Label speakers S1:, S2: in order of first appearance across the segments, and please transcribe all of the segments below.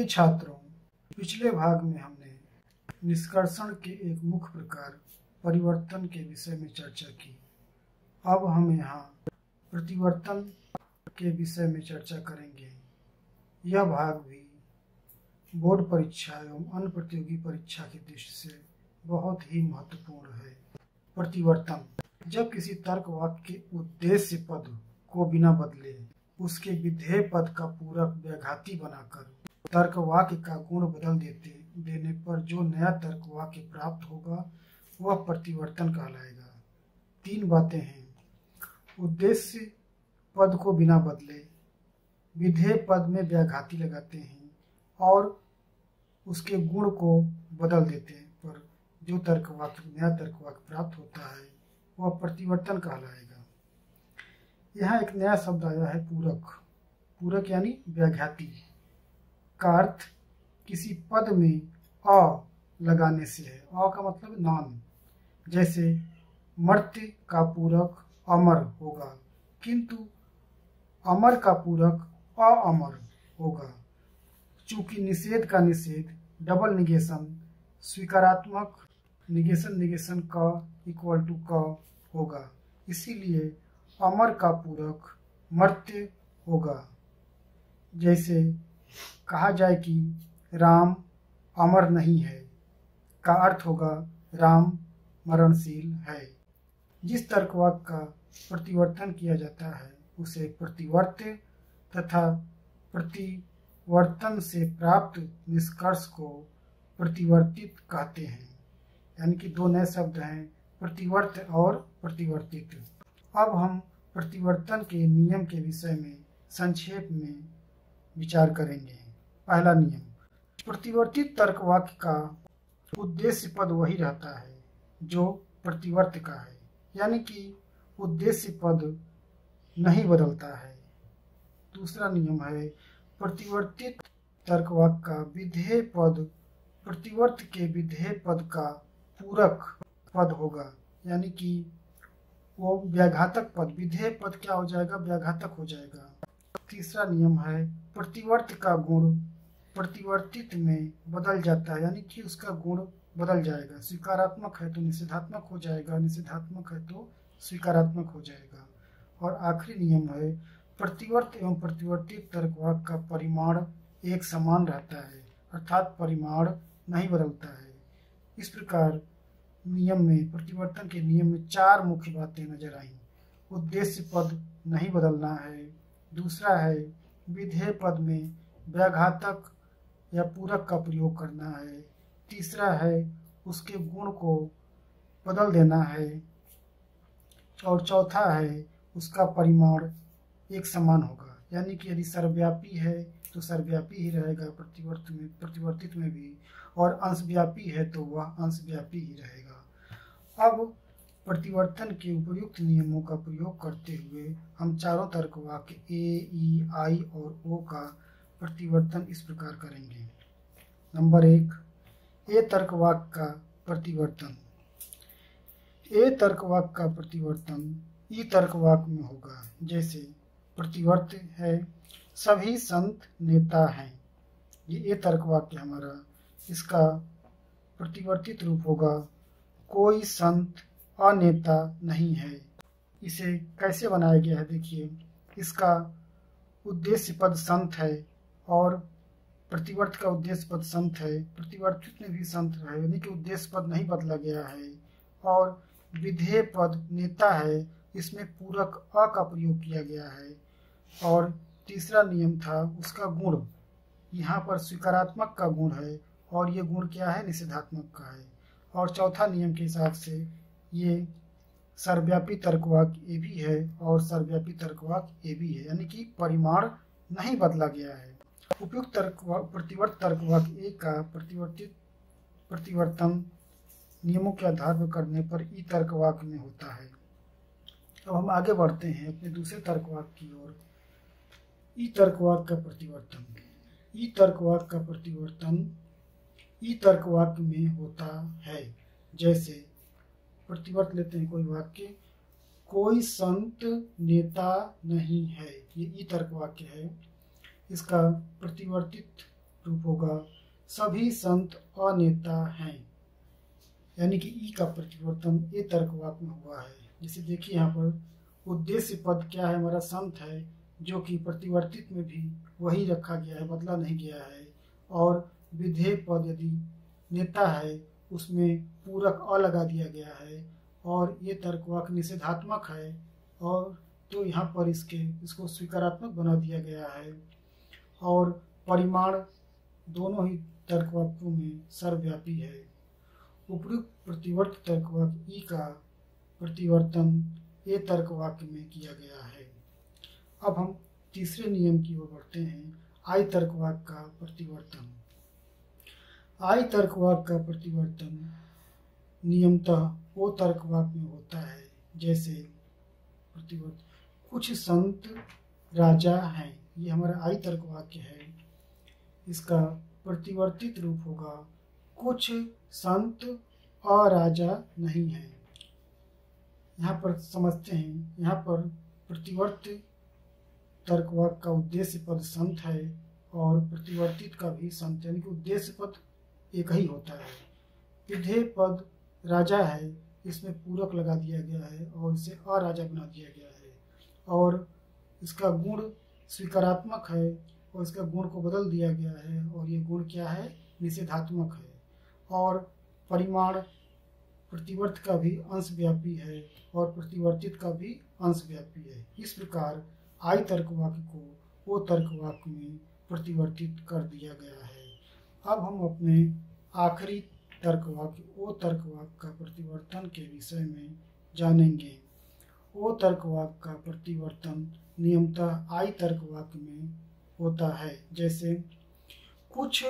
S1: छात्रों, पिछले भाग में हमने निष्कर्षण के एक मुख्य प्रकार परिवर्तन के विषय में चर्चा की। अब हम यहाँ प्रतिवर्तन के विषय में चर्चा करेंगे। यह भाग भी बोर्ड परीक्षा एवं अन्य प्रतियोगी परीक्षा की दृष्टि से बहुत ही महत्वपूर्ण है। प्रतिवर्तन: जब किसी तर्क वाक्य के उद्देश्य पद को बिना बदले उसके विधेय पद का पूरक व्याघाती बनाकर तर्क वाक्य का गुण बदल देने पर जो नया तर्क वाक्य प्राप्त होगा वह प्रतिवर्तन कहलाएगा। 3 बातें हैं: उद्देश्य पद को बिना बदले, विधेय पद में व्याघाती लगाते हैं और उसके गुण को बदल देते हैं पर जो नया तर्क वाक्य प्राप्त होता है वह प्रतिवर्तन कहलाएगा। यहाँ एक नया शब्द आया है पूरक। पूरक यानी व्याघाती का अर्थ किसी पद में अ लगाने से है। अ का मतलब नॉन। जैसे मर्त्य का पूरक अमर होगा किंतु अमर का पूरक अमर होगा। चूंकि निषेध का निषेध डबल निगेशन स्वीकारात्मक निगेशन का इक्वल टू क होगा, इसीलिए अमर का पूरक मर्त्य होगा। जैसे कहा जाए कि राम अमर नहीं है का अर्थ होगा राम मरणशील है। जिस तर्कवाक्य का प्रतिवर्तन किया जाता है उसे प्रतिवर्त्य तथा प्रतिवर्तन से प्राप्त निष्कर्ष को प्रतिवर्तित कहते हैं। यानी कि 2 नए शब्द हैं, प्रतिवर्त्य और प्रतिवर्तित। अब हम प्रतिवर्तन के नियम के विषय में संक्षेप में विचार करेंगे। पहला नियम: प्रतिवर्तित तर्क वाक्य का उद्देश्य पद वही रहता है जो प्रतिवर्त्य का है, यानी कि उद्देश्य पद नहीं बदलता है। दूसरा नियम है प्रतिवर्तित तर्क वाक्य का विधेय पद प्रतिवर्त्य के विधेय पद का पूरक पद होगा, यानी कि वो व्याघातक पद, विधेय पद क्या हो जाएगा, व्याघातक हो जाएगा। तीसरा नियम है प्रतिवर्त्य का गुण प्रतिवर्तित में बदल जाता है, यानी कि उसका गुण बदल जाएगा। स्वीकारात्मक है तो निषेधात्मक हो जाएगा, निषेधात्मक है तो स्वीकारात्मक हो जाएगा। और आखिरी नियम है प्रतिवर्त एवं प्रतिवर्तित तर्कवाक्य का परिमाण एक समान रहता है, अर्थात परिमाण नहीं बदलता है। इस प्रकार नियम में, प्रतिवर्तन के नियम में 4 मुख्य बातें नजर आईं। उद्देश्य पद नहीं बदलना है, दूसरा है विधेय पद में व्याघातक या पूरक का प्रयोग करना है, तीसरा है उसके गुण को बदल देना है और चौथा है उसका परिमाण एक समान होगा। यानी कि यदि सर्वव्यापी है तो सर्वव्यापी ही रहेगा प्रतिवर्तित में भी, और अंशव्यापी है तो वह अंशव्यापी ही रहेगा। अब प्रतिवर्तन के उपयुक्त नियमों का प्रयोग करते हुए हम चारों तर्क वाक्य ए, ई, आई और ओ का प्रतिवर्तन इस प्रकार करेंगे। नंबर 1, ए तर्क वाक्य का प्रतिवर्तन। ए तर्क वाक्य का प्रतिवर्तन ई तर्क वाक्य में होगा। जैसे प्रतिवर्त्य है सभी संत नेता हैं, ये ए तर्क वाक्य हमारा। इसका प्रतिवर्तित रूप होगा कोई संत अनेता नहीं है। इसे कैसे बनाया गया है देखिए, इसका उद्देश्य पद संत है और प्रतिवर्त का उद्देश्य पद संत है, प्रतिवर्तित में भी संत है, यानी कि उद्देश्य पद नहीं बदला गया है। और विधेय पद नेता है, इसमें पूरक अ का प्रयोग किया गया है। और तीसरा नियम था उसका गुण, यहाँ पर स्वीकारात्मक का गुण है और ये गुण क्या है, निषेधात्मक का है। और चौथा नियम के हिसाब से ये सर्वव्यापी तर्कवाक्य ए भी है और सर्वव्यापी तर्कवाक्य ए भी है, यानी कि परिमाण नहीं बदला गया है। उपयुक्त प्रतिवर्त तर्कवाक्य ए का प्रतिवर्तन नियमों के आधार पर करने पर ई तर्कवाक्य में होता है। अब हम आगे बढ़ते हैं अपने दूसरे तर्कवाक्य की ओर। ई तर्कवाक्य का प्रतिवर्तन। ई तर्कवाक्य का प्रतिवर्तन ई तर्कवाक्य में होता है। जैसे प्रतिवर्त लेते हैं कोई वाक्य, कोई संत नेता नहीं है, ये ई तर्कवाक्य है। इसका प्रतिवर्तित रूप होगा सभी संत अनेता हैं, यानी कि ई का परिवर्तन ए तर्क वाक्य में हुआ है। जैसे देखिए यहाँ पर उद्देश्य पद क्या है, हमारा संत है, जो कि प्रतिवर्तित में भी वही रखा गया है, बदला नहीं गया है। और विधेय पद यदि नेता है उसमें पूरक अ लगा दिया गया है और ये तर्क वाक्य निषेधात्मक है, और तो यहाँ पर इसको स्वीकारात्मक बना दिया गया है। और परिमाण दोनों ही तर्क वाक्यों में सर्वव्यापी है। उपयुक्त प्रतिवर्त तर्क वाक्य ई का प्रतिवर्तन ए तर्क वाक्य में किया गया है। अब हम तीसरे नियम की ओर बढ़ते हैं, आई तर्क वाक्य का प्रतिवर्तन। आई तर्क वाक्य का प्रतिवर्तन नियमतः ओ तर्क वाक्य में होता है। जैसे प्रतिवर्तन कुछ संत राजा हैं, ये हमारा आई तर्क वाक्य है। इसका प्रतिवर्तित रूप होगा कुछ संत और राजा नहीं है। यहाँ पर समझते हैं, यहाँ पर प्रतिवर्त तर्क वाक्य का उद्देश्य पद संत है और प्रतिवर्तित का भी संत, यानी कि उद्देश्य पद एक ही होता है। विधेय पद राजा है, इसमें पूरक लगा दिया गया है और इसे अराजा बना दिया गया है। और इसका गुण स्वीकारात्मक है और इसका गुण को बदल दिया गया है, और ये गुण क्या है, निषेधात्मक है। और परिमाण प्रतिवर्त का भी अंशव्यापी है और प्रतिवर्तित का भी अंशव्यापी है। इस प्रकार आई तर्क वाक्य को ओ तर्क वाक्य में प्रतिवर्तित कर दिया गया है। अब हम अपने आखिरी तर्क वाक्य ओ तर्क वाक्य का प्रतिवर्तन के विषय में जानेंगे। ओ तर्क वाक्य का प्रतिवर्तन नियमतः आई तर्क वाक्य में होता है। जैसे कुछ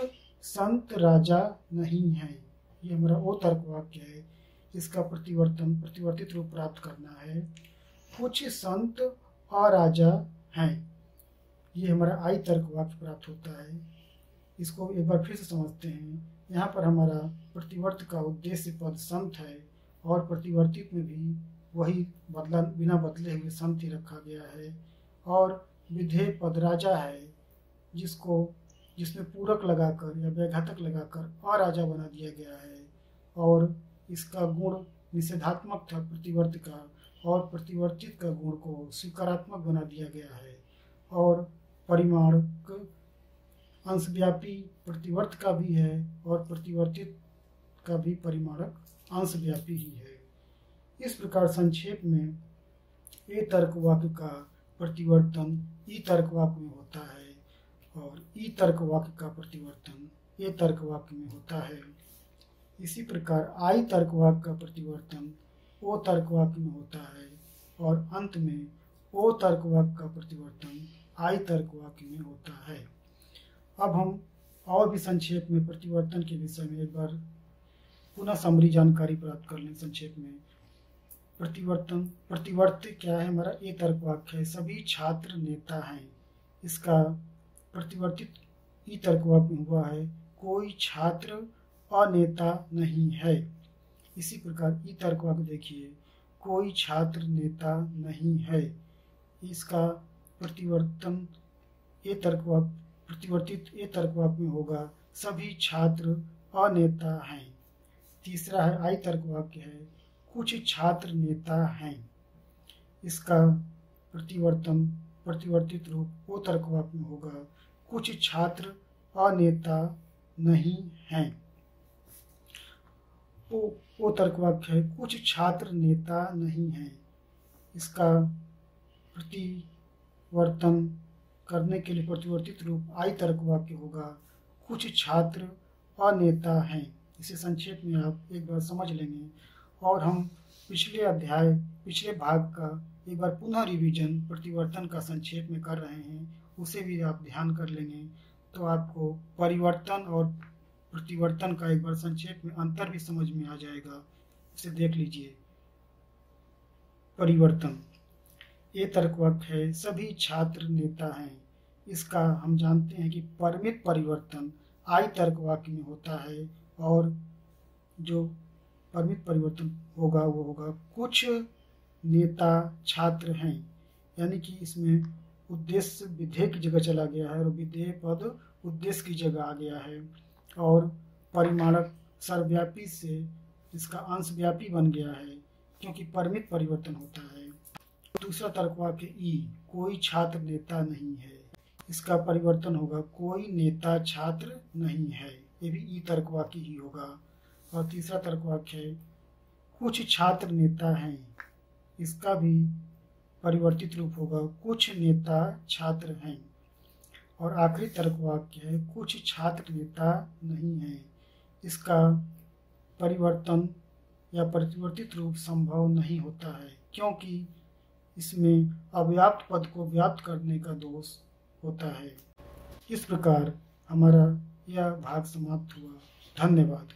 S1: संत राजा नहीं हैं, ये हमारा ओ तर्क वाक्य है। इसका प्रतिवर्तित रूप प्राप्त करना है कुछ संत अराजा हैं, ये हमारा आई तर्क वाक्य प्राप्त होता है। इसको एक बार फिर से समझते हैं। यहाँ पर हमारा प्रतिवर्त का उद्देश्य पद संत है और प्रतिवर्तित में भी वही बिना बदले हुए संत ही रखा गया है। और विधेय पद राजा है, जिसमें पूरक लगाकर या व्याघातक लगाकर अराजा बना दिया गया है। और इसका गुण निषेधात्मक था प्रतिवर्त का, और प्रतिवर्तित का गुण को स्वीकारात्मक बना दिया गया है। और परिमाण अंशव्यापी प्रतिवर्त का भी है और प्रतिवर्तित का भी परिमाणक अंशव्यापी ही है। इस प्रकार संक्षेप में ए तर्क वाक्य का प्रतिवर्तन ई तर्क वाक्य में होता है और ई तर्क वाक्य का प्रतिवर्तन ए तर्क वाक्य में होता है। इसी प्रकार आई तर्क वाक्य का प्रतिवर्तन ओ तर्क वाक्य में होता है और अंत में ओ तर्क वाक्य का प्रतिवर्तन आई तर्क वाक्य में होता है। अब हम और भी संक्षेप में प्रतिवर्तन के विषय में एक बार पुनः समरी जानकारी प्राप्त कर लें। संक्षेप में प्रतिवर्त क्या है, हमारा ए तर्क वाक्य है, सभी छात्र नेता हैं। इसका प्रतिवर्तित ई तर्क वाक्य में हुआ है कोई छात्र अनेता नहीं है। इसी प्रकार ई तर्क वाक्य देखिए, कोई छात्र नेता नहीं है। इसका प्रतिवर्तित ए तर्क वाक्य में होगा सभी छात्र अनेता हैं। तीसरा है आई तर्क वाक्य है कुछ छात्र नेता हैं। इसका प्रतिवर्तित रूप ओ तर्क वाक्य में होगा कुछ छात्र अनेता नहीं हैं। ओ तर्क वाक्य है कुछ छात्र नेता नहीं हैं। इसका प्रतिवर्तन करने के लिए प्रतिवर्तित रूप आई तर्क वाक्य होगा कुछ छात्र अनेता हैं। इसे संक्षेप में आप एक बार समझ लेंगे और हम पिछले भाग का एक बार पुनः रिवीजन प्रतिवर्तन का संक्षेप में कर रहे हैं, उसे भी आप ध्यान कर लेंगे तो आपको परिवर्तन और प्रतिवर्तन का एक बार संक्षेप में अंतर भी समझ में आ जाएगा। इसे देख लीजिए। परिवर्तन ये तर्क वाक्य है सभी छात्र नेता हैं। इसका हम जानते हैं कि परिमित परिवर्तन आई तर्क वाक्य में होता है और जो परिमित परिवर्तन होगा वो होगा कुछ नेता छात्र हैं, यानी कि इसमें उद्देश्य विधेय की जगह चला गया है और विधेय पद उद्देश्य की जगह आ गया है और परिमाणक सर्वव्यापी से इसका अंशव्यापी बन गया है क्योंकि परिमित परिवर्तन होता है। दूसरा तर्क वाक्य ई, कोई छात्र नेता नहीं है, इसका परिवर्तन होगा कोई नेता छात्र नहीं है, ये भी ई तर्क वाक्य ही होगा। और तीसरा तर्क वाक्य है कुछ छात्र नेता हैं, इसका भी परिवर्तित रूप होगा कुछ नेता छात्र हैं। और आखिरी तर्क वाक्य है कुछ छात्र नेता नहीं हैं, इसका परिवर्तन या परिवर्तित रूप संभव नहीं होता है क्योंकि इसमें अव्याप्त पद को व्याप्त करने का दोष होता है। इस प्रकार हमारा यह भाग समाप्त हुआ। धन्यवाद।